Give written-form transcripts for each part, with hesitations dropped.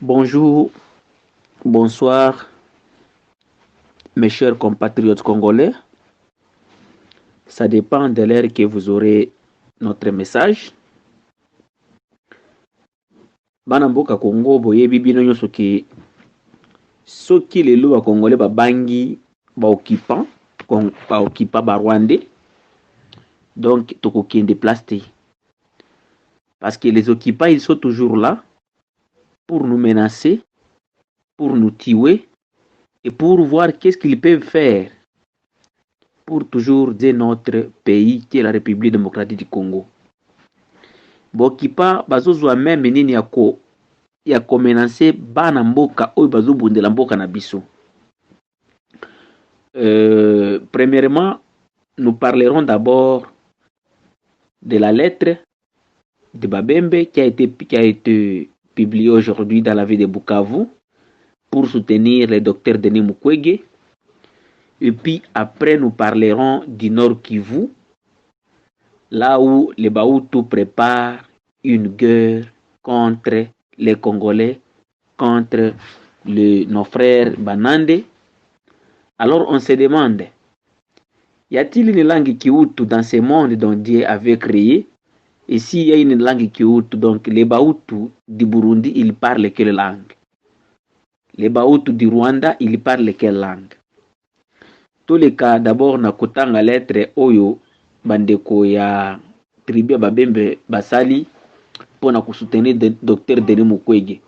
Bonjour, bonsoir, mes chers compatriotes congolais. Ça dépend de l'heure que vous aurez notre message. Bana mboka Congo boyebi bino nyonso ke soki lelo ba Congolais babangi ba occupant ba Rwandais, donc tokokende place te. Parce que les occupants ils sont toujours là pour nous menacer, pour nous tuer et pour voir qu'est-ce qu'ils peuvent faire pour toujours dire notre pays qui est la République démocratique du Congo. Bokipa bazozwa même nini ya komenanse bana mboka oyo bazobundela mboka na biso. Premièrement, nous parlerons d'abord de la lettre de Babembe qui a été publiée aujourd'hui dans la ville de Bukavu pour soutenir le docteur Denis Mukwege. Et puis après, nous parlerons du Nord Kivu, là où les Bahutus préparent une guerre contre les Congolais, contre nos frères Banande. Alors on se demande, y a-t-il une langue Kihutu dans ce monde dont Dieu avait créé? Et s'il y a une langue Kihutu, donc les Bahutus du Burundi, ils parlent quelle langue? Les Bahutus du Rwanda, ils parlent quelle langue? Tous les cas, d'abord, na kotanga lettre oyo bandeko ya tribu Babembe basali pour na soutenir docteur Denis Mukwege.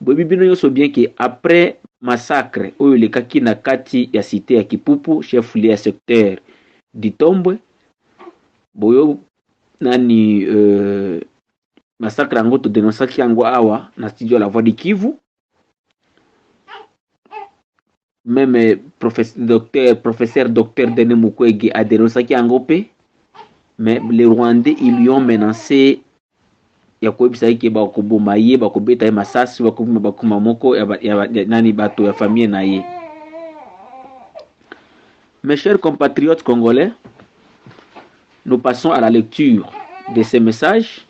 Bobi bino yoso bien que après massacre oyo le kaki na kati ya cité ya Kipupu, chef lié secteur d'Itombwe, boyo nani massacre yango to dénonçaki yango awa na studio La Voix du Kivu. Même professeur docteur Denis Mukwege a dénoncé yango pe, mais les Rwandais ils lui ont menacé ya koyebisa ke bakoboma ye bakobeta ye masasi bakoma moko ya nani bato ya famille na ye. Mes chers compatriotes congolais, nous passons à la lecture de ces messages.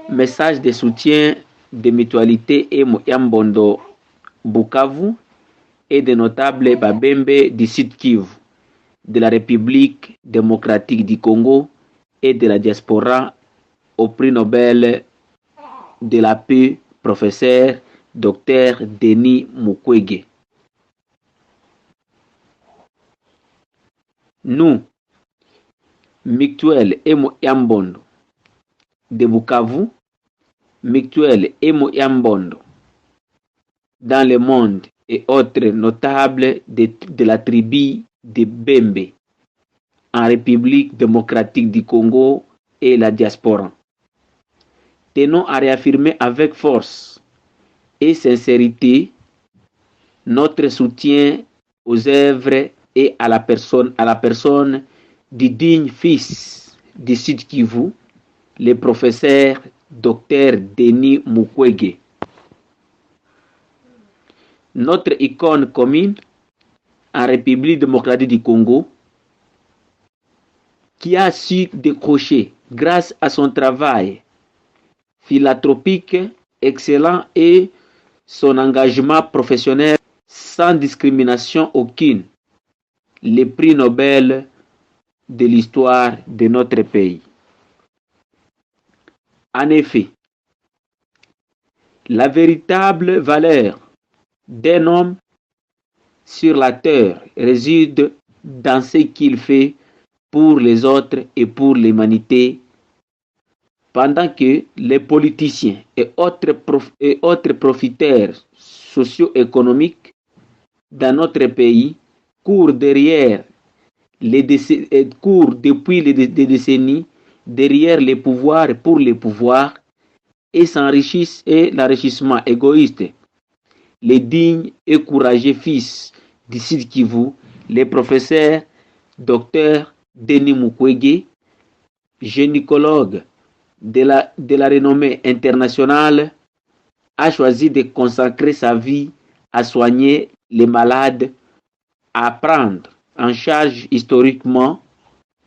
Message de soutien, de mutualité et Yambondo Bukavu et des notables Babembe du Sud Kivu, de la République démocratique du Congo et de la diaspora au prix Nobel de la paix, professeur Dr Denis Mukwege. Nous, Mutuelle et Yambondo de Bukavu, Mutuelle et Yambondo dans le monde et autres notables de la tribu de Bembe en République démocratique du Congo et la diaspora. Tenons à réaffirmer avec force et sincérité notre soutien aux œuvres et à la personne du digne fils du Sud Kivu, le professeur Dr Denis Mukwege. Notre icône commune en République démocratique du Congo, qui a su décrocher grâce à son travail philanthropique excellent et son engagement professionnel sans discrimination aucune, le prix Nobel de l'histoire de notre pays. En effet, la véritable valeur d'un homme sur la terre réside dans ce qu'il fait pour les autres et pour l'humanité, pendant que les politiciens et autres profiteurs socio-économiques dans notre pays courent depuis des décennies derrière les pouvoirs pour les pouvoirs et s'enrichissent et l'enrichissement égoïste. Les dignes et courageux fils du Sud Kivu, les professeurs Dr Denis Mukwege, gynécologue de la renommée internationale, a choisi de consacrer sa vie à soigner les malades, à prendre en charge historiquement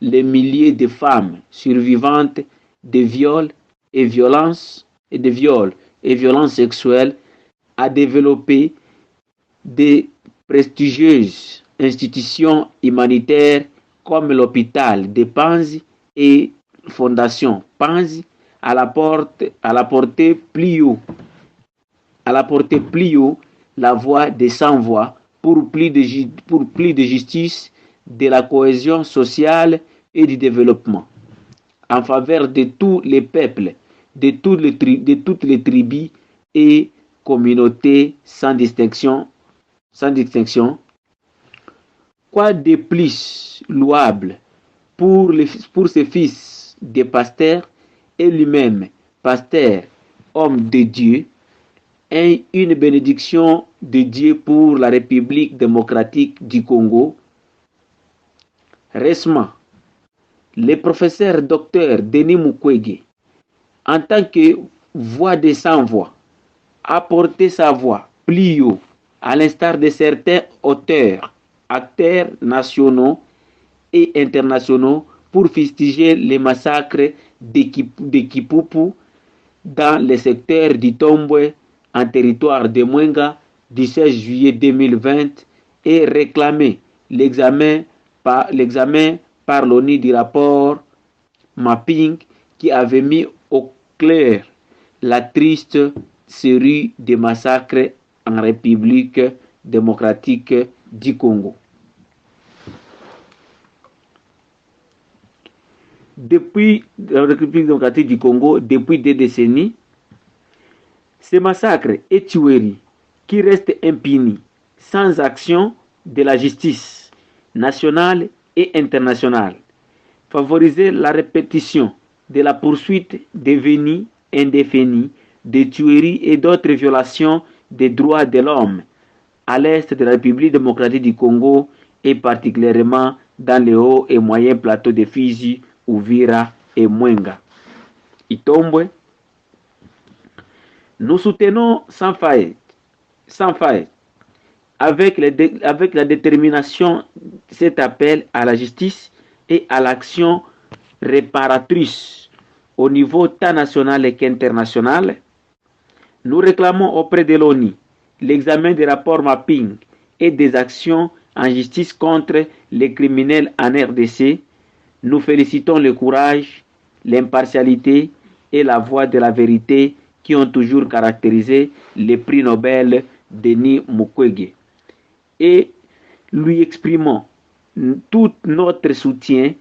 les milliers de femmes survivantes de viols et de viols et violences sexuelles, a développé des prestigieuses institutions humanitaires comme l'hôpital de Panzi et Fondation Panzi à la portée plus haut, la voix des sans-voix pour plus de justice, de la cohésion sociale et du développement, en faveur de tous les peuples, de toutes les tribus et communautés sans distinction. Quoi de plus louable pour ce fils de pasteur et lui-même pasteur, homme de Dieu, et une bénédiction de Dieu pour la République démocratique du Congo. Récemment, le professeur Dr Denis Mukwege, en tant que voix des sans-voix, a porté sa voix plus haut, à l'instar de certains auteurs, acteurs nationaux et internationaux, pour fustiger les massacres de Kipupu dans le secteur du Tombwe en territoire de Mwenga du 16 juillet 2020 et réclamer l'examen par l'ONU du rapport Mapping qui avait mis au clair la triste série de massacres en République démocratique du Congo. Depuis la République démocratique du Congo, depuis des décennies, ces massacres et tueries qui restent impunis, sans action de la justice nationale et internationale, favoriser la répétition de la poursuite devenue indéfinie des tueries et d'autres violations des droits de l'homme à l'est de la République démocratique du Congo et particulièrement dans les hauts et moyens plateaux de Fizi, Uvira et Mwenga. Itombwe, nous soutenons sans faille, avec la détermination cet appel à la justice et à l'action réparatrice au niveau tant national qu'international. Nous réclamons auprès de l'ONU l'examen des rapports mapping et des actions en justice contre les criminels en RDC. Nous félicitons le courage, l'impartialité et la voix de la vérité qui ont toujours caractérisé le prix Nobel Denis Mukwege. Et lui exprimons tout notre soutien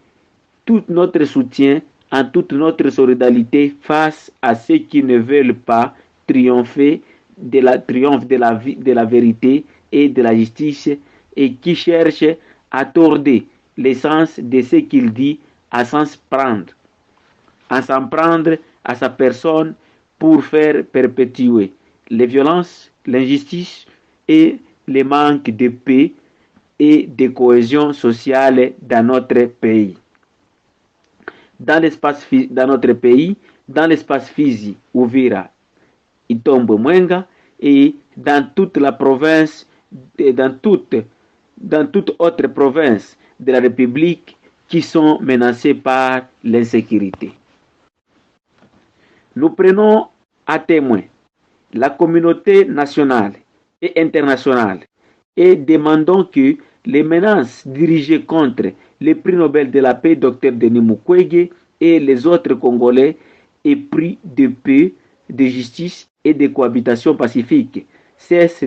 en toute notre solidarité face à ceux qui ne veulent pas triompher de la vérité et de la justice et qui cherchent à tordre l'essence de ce qu'il dit à s'en prendre à sa personne pour faire perpétuer les violences, l'injustice et le manque de paix et de cohésion sociale dans notre pays. Dans l'espace Fizi, Uvira, Itombo, Mwenga et dans toute la province, et dans toute autre province de la République qui sont menacées par l'insécurité. Nous prenons à témoin la communauté nationale et internationale et demandons que les menaces dirigées contre le prix Nobel de la paix Dr Denis Mukwege et les autres Congolais épris de paix, de justice et de cohabitation pacifique cessent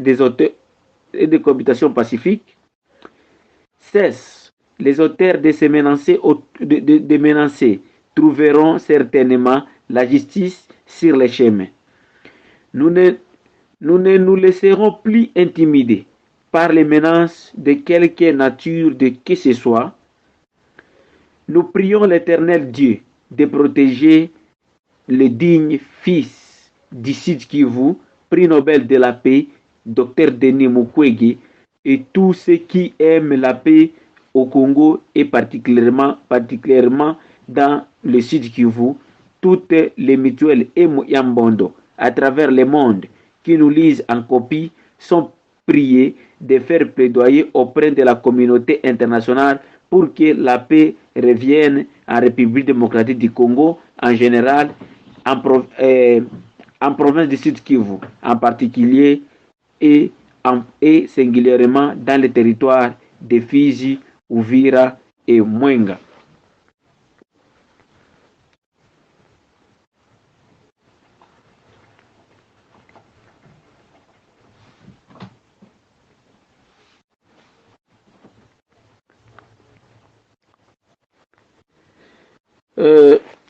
les auteurs de ces menacer trouveront certainement la justice sur les chemins. Nous ne nous laisserons plus intimider par les menaces de quelque nature de que ce soit. Nous prions l'Éternel Dieu de protéger le digne fils du Sud Kivu, prix Nobel de la paix, Dr Denis Mukwege, et tous ceux qui aiment la paix au Congo et particulièrement dans le Sud Kivu, toutes les mutuelles et Yambondo à travers le monde qui nous lisent en copie sont priés de faire plaidoyer auprès de la communauté internationale pour que la paix revienne en République démocratique du Congo en général, en province du Sud Kivu, en particulier et singulièrement dans les territoires de Fizi, Uvira et Mwenga.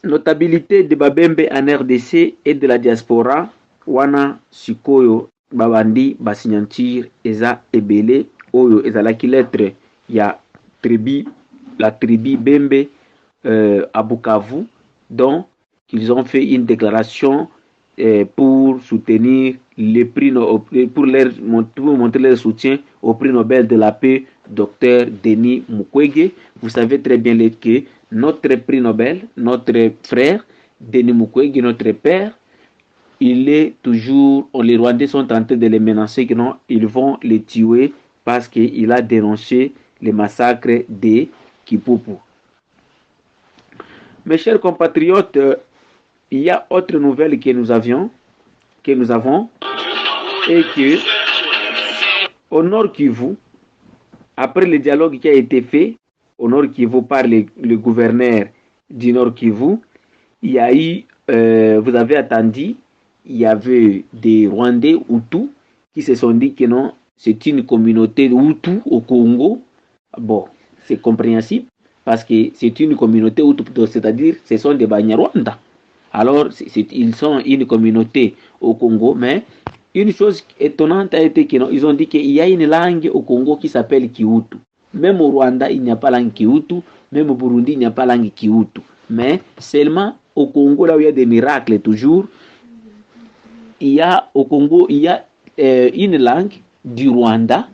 Notabilité de Babembe en RDC et de la diaspora wana sikoyo babandi basignature eza ebele oyo ezalaki lettre ya la tribu Bembe à Bukavu, dont ils ont fait une déclaration pour soutenir le prix, pour montrer leur soutien au prix Nobel de la paix, Dr Denis Mukwege. Vous savez très bien que notre prix Nobel, notre frère Denis Mukwege, notre père, il est toujours, les Rwandais sont en train de les menacer que non, ils vont les tuer parce qu'il a dénoncé les massacres de Kipupu. Mes chers compatriotes, il y a autre nouvelle que nous avons, et que au Nord Kivu, après le dialogue qui a été fait au Nord Kivu par le gouverneur du Nord Kivu, il y a eu, vous avez attendu, il y avait des Rwandais Hutus qui se sont dit que non, c'est une communauté Hutu au Congo. Bon, c'est compréhensible parce que c'est une communauté Hutu, c'est-à-dire ce sont des Banyarwanda. Alors, ils sont une communauté au Congo, mais une chose étonnante a été qu'ils ont dit qu'il y a une langue au Congo qui s'appelle Kihutu. Même au Rwanda, il n'y a pas langue Kihutu, même au Burundi, il n'y a pas langue Kihutu. Mais seulement au Congo, là où il y a des miracles toujours, au Congo, il y a une langue du Rwanda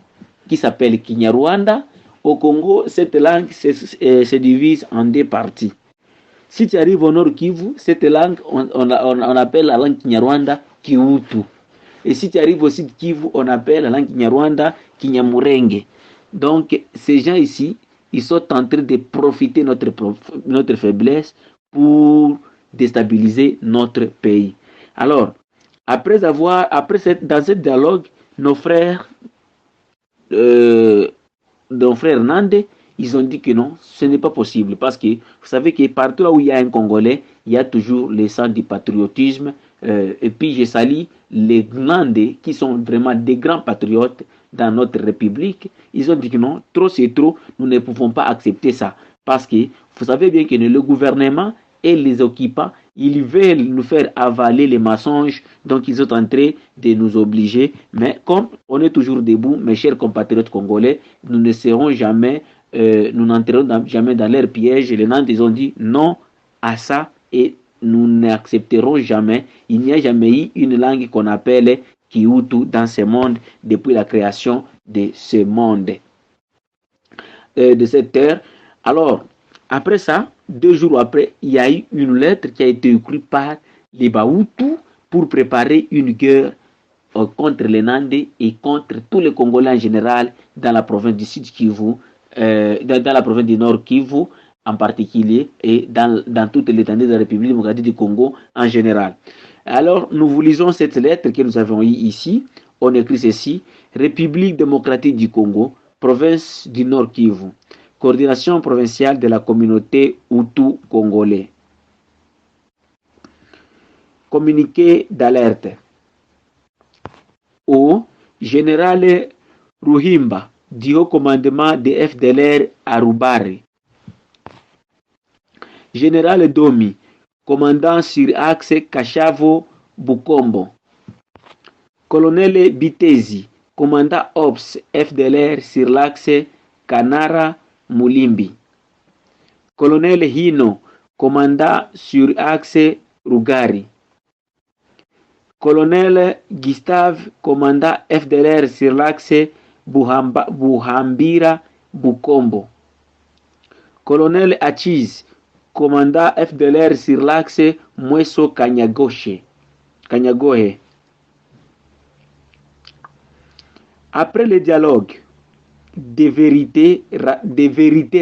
qui s'appelle Kinyarwanda. Au Congo, cette langue se divise en deux parties. Si tu arrives au Nord Kivu, cette langue, on appelle la langue Kinyarwanda Kihutu. Et si tu arrives au Sud Kivu, on appelle la langue Kinyarwanda Kinyamurenge. Donc, ces gens ici, ils sont en train de profiter de notre faiblesse pour déstabiliser notre pays. Alors, dans ce dialogue, nos frères Nande, ils ont dit que non, ce n'est pas possible. Parce que vous savez que partout là où il y a un Congolais, il y a toujours le sang du patriotisme. Et puis je salue les Nandais qui sont vraiment des grands patriotes dans notre République. Ils ont dit que non, trop c'est trop, nous ne pouvons pas accepter ça. Parce que vous savez bien que le gouvernement et les occupants, ils veulent nous faire avaler les mensonges, donc ils sont en train de nous obliger. Mais comme on est toujours debout, mes chers compatriotes congolais, nous ne serons jamais, nous n'entrerons jamais dans leur piège. Les Nantes, ils ont dit non à ça et nous n'accepterons jamais. Il n'y a jamais eu une langue qu'on appelle Kihutu dans ce monde depuis la création de ce monde, de cette terre. Alors, après ça, 2 jours après, il y a eu une lettre qui a été écrite par les Bahutus pour préparer une guerre contre les Nandais et contre tous les Congolais en général dans la province du Sud Kivu, dans la province du Nord Kivu en particulier et dans toute l'étendue de la République démocratique du Congo en général. Alors, nous vous lisons cette lettre que nous avons eue ici. On écrit ceci: République démocratique du Congo, province du Nord Kivu. Coordination provinciale de la communauté Hutu congolais. Communiqué d'alerte. Au général Ruhimba du haut commandement de FDLR à Rubari. Général Domi, commandant sur axe Kachavo-Bukombo. Colonel Bitezi, commandant OPS FDLR sur l'axe Kanara-Mulimbi. Colonel Hino, commandant sur axe Rugari. Colonel Gustave, commandant FDLR sur l'axe Buhambira-Bukombo. Colonel Achiz, commandant FDLR sur l'axe Mweso-Kanyagohe. Après le dialogue des vérités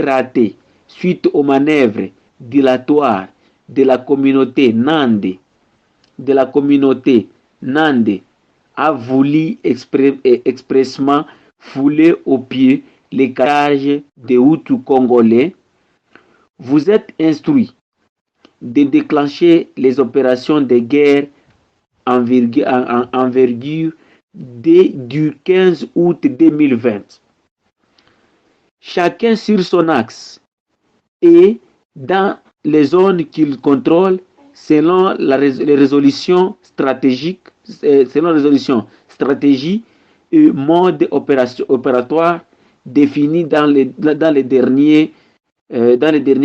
ratées suite aux manœuvres dilatoires de la communauté Nande de la communauté Nande a voulu expressément fouler aux pieds les caractères des Hutus congolais, vous êtes instruit de déclencher les opérations de guerre envergure dès du 15 août 2020. Chacun sur son axe et dans les zones qu'il contrôle selon les résolutions stratégiques, stratégie et mode opératoire définis dans les derniers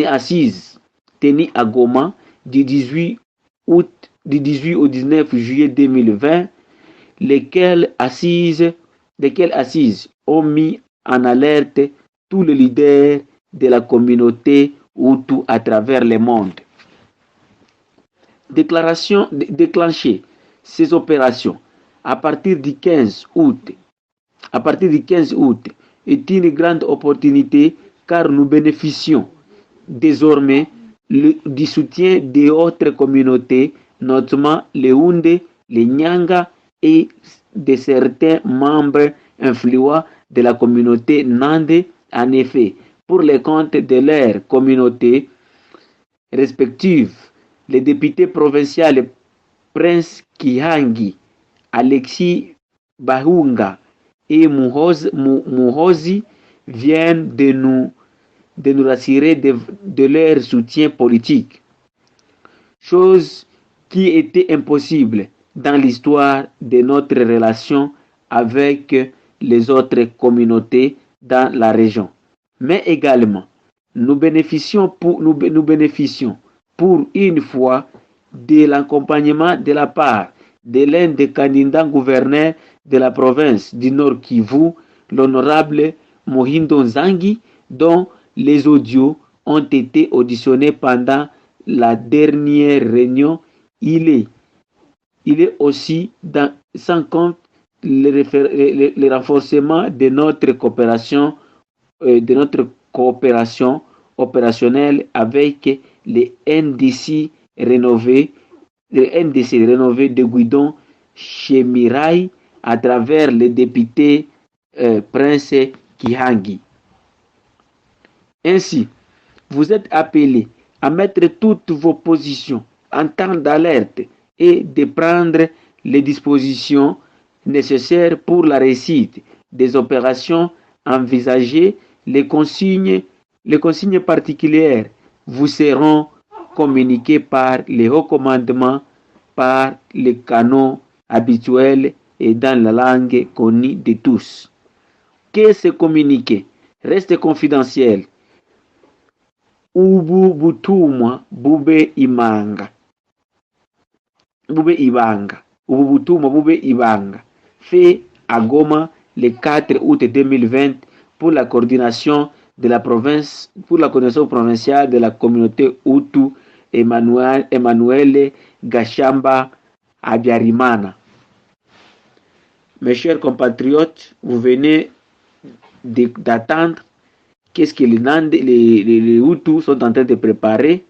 assises tenues à Goma du 18 au 19 juillet 2020, lesquelles assises ont mis en alerte tous les leaders de la communauté Hutu à travers le monde. Déclencher ces opérations à partir du 15 août est une grande opportunité car nous bénéficions désormais du soutien d'autres communautés, notamment les Houndé, les Nyanga et de certains membres influents de la communauté Nande. En effet, pour les comptes de leurs communautés respectives, les députés provinciaux Prince Kihangi, Alexis Bahunga et Muhozi viennent de nous rassurer de leur soutien politique, chose qui était impossible dans l'histoire de notre relation avec les autres communautés dans la région. Mais également, nous bénéficions pour une fois de l'accompagnement de la part de l'un des candidats gouverneurs de la province du Nord Kivu, l'honorable Mohindo Nzangi, dont les audios ont été auditionnés pendant la dernière réunion. Il est aussi sans compte le renforcement de notre coopération opérationnelle avec les NDC rénovés de Guidon Chemirai à travers le député Prince Kihangi. Ainsi, vous êtes appelés à mettre toutes vos positions en temps d'alerte et de prendre les dispositions nécessaires pour la réussite des opérations envisagées. Les consignes particulières vous seront communiquées par les hauts commandements, par les canaux habituels et dans la langue connue de tous. Que ce communiqué reste confidentiel. Ubu butumwa bube ibanga. Fait à Goma le 4 août 2020 pour la coordination provinciale de la communauté Hutu, Emmanuel Gachamba Abiarimana. Mes chers compatriotes, vous venez d'attendre qu'est-ce que les Hutus sont en train de préparer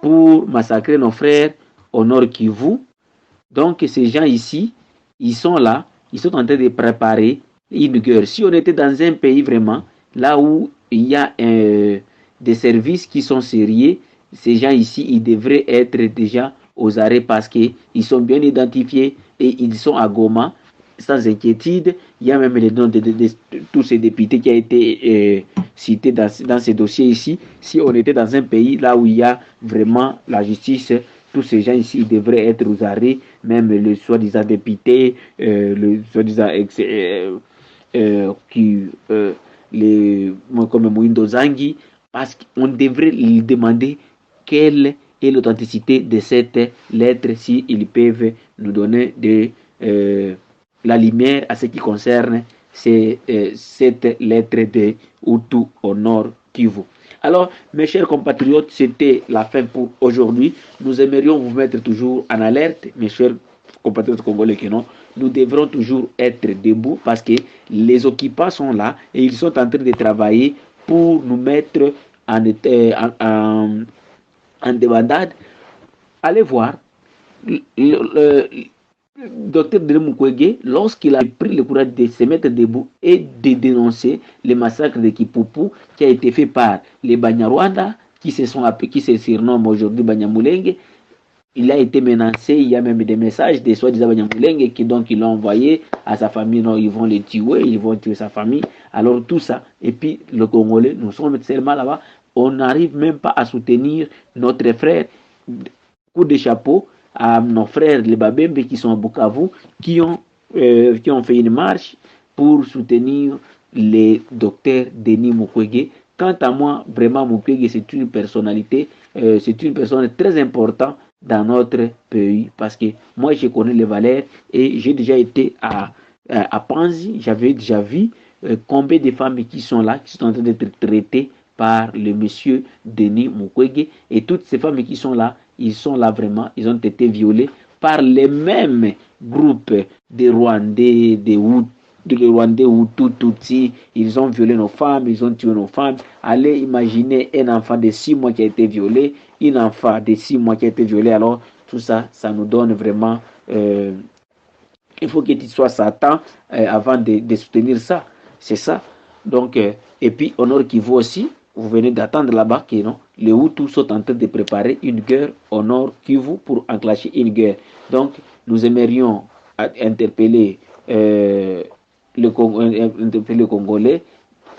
pour massacrer nos frères au Nord Kivu. Donc ces gens ici, ils sont là, ils sont en train de préparer une guerre. Si on était dans un pays vraiment, là où il y a des services qui sont sérieux, ces gens ici, ils devraient être déjà aux arrêts parce qu'ils sont bien identifiés et ils sont à Goma sans inquiétude. Il y a même les noms de tous ces députés qui ont été cités dans ces dossiers ici. Si on était dans un pays là où il y a vraiment la justice, tous ces gens ici ils devraient être aux arrêts, même le soi-disant député, le soi-disant comme Mohindo Nzangi, parce qu'on devrait lui demander quelle est l'authenticité de cette lettre, s'ils peuvent nous donner la lumière à ce qui concerne cette lettre de Hutu au Nord Kivu. Alors, mes chers compatriotes, c'était la fin pour aujourd'hui. Nous aimerions vous mettre toujours en alerte, mes chers compatriotes congolais que non. Nous devrons toujours être debout parce que les occupants sont là et ils sont en train de travailler pour nous mettre en débandade. Allez voir le docteur Denis Mukwege, lorsqu'il a pris le courage de se mettre debout et de dénoncer le massacre de Kipupu qui a été fait par les Banyarwanda, qui se surnomment aujourd'hui Banyamulenge, il a été menacé, il y a même des messages des soi-disant Banyamulenge qui donc ils l'ont envoyé à sa famille, non, ils vont le tuer, ils vont tuer sa famille. Alors tout ça, et puis le Congolais, nous sommes seulement là-bas, on n'arrive même pas à soutenir notre frère. Coup de chapeau à nos frères les Babembe qui sont à Bukavu, qui ont fait une marche pour soutenir les docteurs Denis Mukwege. Quant à moi, vraiment, Mukwege, c'est une personnalité, c'est une personne très importante dans notre pays parce que moi, je connais les valeurs et j'ai déjà été à Panzi, j'avais déjà vu combien de femmes qui sont là, qui sont en train d'être traitées par le monsieur Denis Mukwege et toutes ces femmes qui sont là, ils sont là vraiment, ils ont été violés par les mêmes groupes de Rwandais, de Rwandais Hutu, Tutsi, ils ont violé nos femmes, ils ont tué nos femmes. Allez imaginer un enfant de 6 mois qui a été violé, une enfant de 6 mois qui a été violée. Alors, tout ça, ça nous donne vraiment... il faut que tu sois Satan avant de soutenir ça. C'est ça. Donc, et puis, au Nord Kivu aussi, vous venez d'attendre là-bas que non, les Hutus sont en train de préparer une guerre au Nord Kivu pour enclencher une guerre. Donc, nous aimerions interpeller, interpeller le Congolais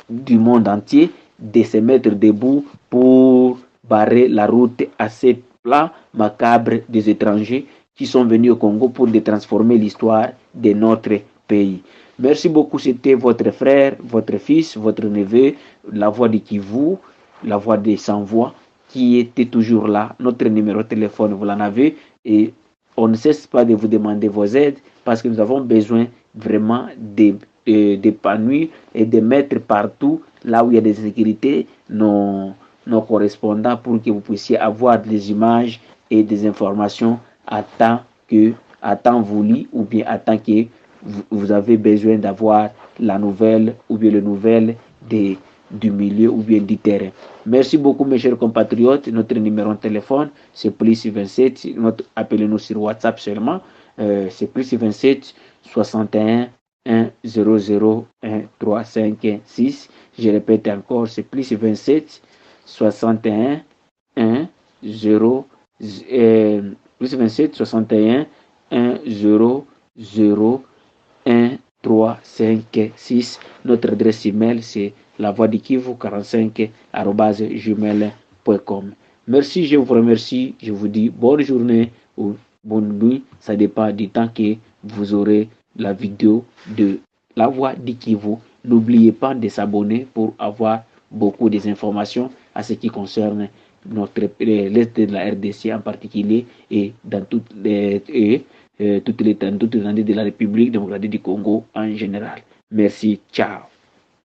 du monde entier de se mettre debout pour barrer la route à ces plans macabres des étrangers qui sont venus au Congo pour transformer l'histoire de notre pays. Merci beaucoup, c'était votre frère, votre fils, votre neveu, la voix de Kivu, la voix des sans-voix, qui était toujours là. Notre numéro de téléphone, vous l'en avez, et on ne cesse pas de vous demander vos aides parce que nous avons besoin vraiment d'épanouir et de mettre partout, là où il y a des insécurités, nos correspondants pour que vous puissiez avoir des images et des informations à temps voulu ou bien à temps que vous avez besoin d'avoir la nouvelle ou bien les nouvelles du milieu ou bien du terrain. Merci beaucoup mes chers compatriotes. Notre numéro de téléphone c'est plus 27. Appelez-nous sur WhatsApp seulement. C'est plus 27 61 1 00 1 3 5 6. Je répète encore, c'est plus 27 61 1 0 plus 27 61 1 0 0 1 3 5 6. Notre adresse email c'est lavoixdukivu45@gmail.com. Merci, je vous remercie. Je vous dis bonne journée ou bonne nuit. Ça dépend du temps que vous aurez la vidéo de La Voix du Kivu. N'oubliez pas de s'abonner pour avoir beaucoup d'informations à ce qui concerne l'Est de la RDC en particulier et dans toutes les années de la République démocratique du Congo en général. Merci, ciao.